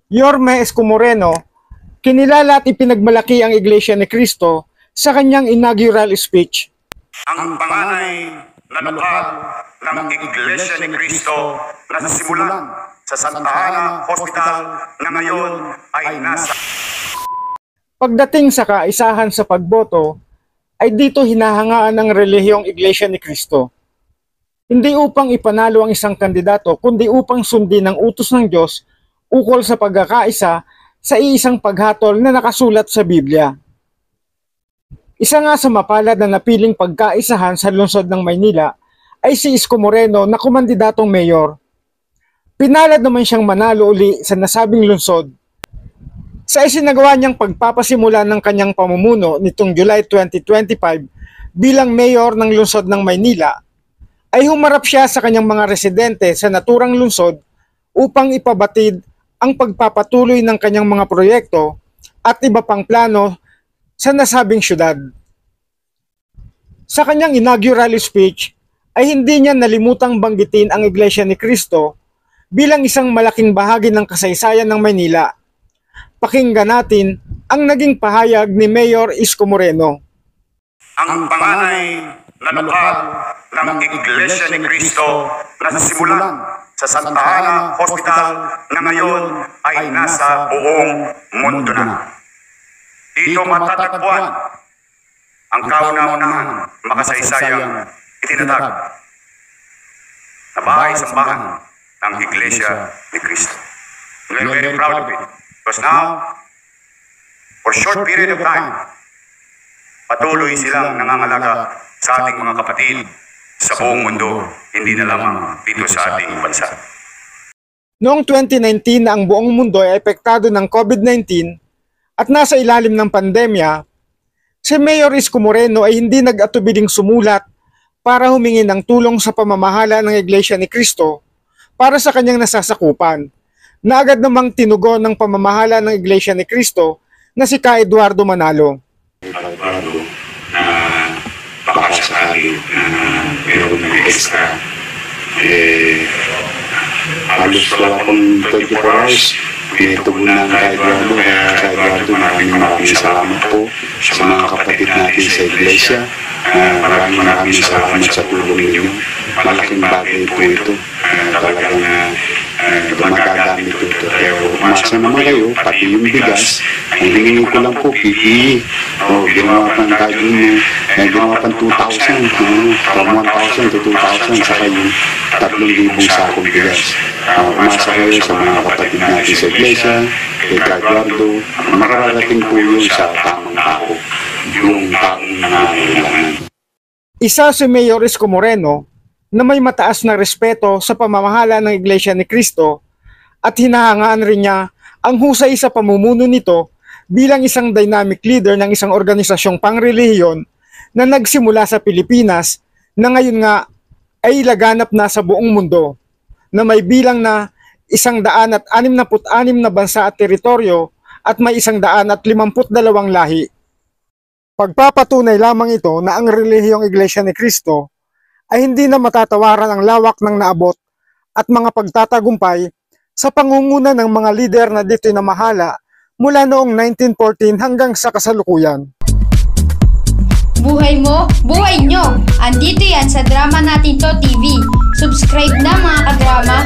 Yorme Isko Moreno, kinilala at ipinagmalaki ang Iglesia ni Cristo sa kanyang inaugural speech. Ang panganay na lokal ng Iglesia ni Cristo na simulan sa Santa Ana Hospital na ngayon ay nasa... Pagdating sa kaisahan sa pagboto, ay dito hinahangaan ng relihiyong Iglesia ni Cristo. Hindi upang ipanalo ang isang kandidato, kundi upang sundin ang utos ng Diyos ukol sa pagkakaisa sa iisang paghatol na nakasulat sa Biblia. Isa nga sa mapalad na napiling pagkaisahan sa lungsod ng Maynila ay si Isko Moreno na kumandidatong mayor. Pinalad naman siyang manalo uli sa nasabing lungsod. Sa isinagawa niyang pagpapasimula ng kanyang pamumuno nitong July 2025 bilang mayor ng lungsod ng Maynila, ay humarap siya sa kanyang mga residente sa naturang lungsod upang ipabatid ang pagpapatuloy ng kanyang mga proyekto at iba pang plano sa nasabing syudad. Sa kanyang inaugural speech ay hindi niya nalimutang banggitin ang Iglesia ni Cristo bilang isang malaking bahagi ng kasaysayan ng Maynila. Pakinggan natin ang naging pahayag ni Mayor Isko Moreno. Ang panganay na lokal ng Iglesia ni Cristo na simulan sa Santa Ana Hospital na ngayon ay nasa buong mundo na. Dito matatagpuan ang kauna-unahang makasaysayang itinatag na bahay-sambahan ng Iglesia ni Cristo. We are very proud of it because now, for a short period of time, patuloy silang nangangalaga sa ating mga kapatid sa buong mundo, hindi na lamang dito sa ating bansa. Noong 2019 na ang buong mundo ay apektado ng COVID-19 at nasa ilalim ng pandemya, si Mayor Isko Moreno ay hindi nag-atubiling sumulat para humingi ng tulong sa pamamahala ng Iglesia ni Cristo para sa kanyang nasasakupan, na agad namang tinugon ng pamamahala ng Iglesia ni Cristo na si Ka Eduardo Manalo. Eduardo, na baka sakali na meron ng extra, halos wala pang 24 hours, pinitugunan kay Eduardo. Kaya kay Eduardo, maraming salamat po sa mga kapatid natin sa Iglesia. Maraming salamat sa tulong ninyo. Malaking bagay po ito. Talagang magagamit ito. Pero umasa naman kayo, pati yung bigas, ang hingin ko lang po, PPE. Ginawa pang kagin, ginawa pang 2,000. From 1,000 to 2,000, saka yung 3,000 sakong bigas. Umasa kayo sa mga kapatid natin sa Iglesia, kay Eduardo, mararating po yun sa tamang tao, yung taong nangangailangan. Isa si Mayor Isko Moreno na may mataas na respeto sa pamamahala ng Iglesia ni Cristo at hinahangaan rin niya ang husay sa pamumuno nito bilang isang dynamic leader ng isang organisasyong pangrelihiyon na nagsimula sa Pilipinas na ngayon nga ay laganap na sa buong mundo, na may bilang na 166 na bansa at teritoryo at may 152 lahi. Pagpapatunay lamang ito na ang relihiyong Iglesia ni Cristo ay hindi na matatawaran ang lawak ng naabot at mga pagtatagumpay sa pangunguna ng mga lider na dito namahala mula noong 1914 hanggang sa kasalukuyan. Buhay mo, buhay nyo! Andito yan sa Drama Natin To TV. Subscribe na mga kadrama!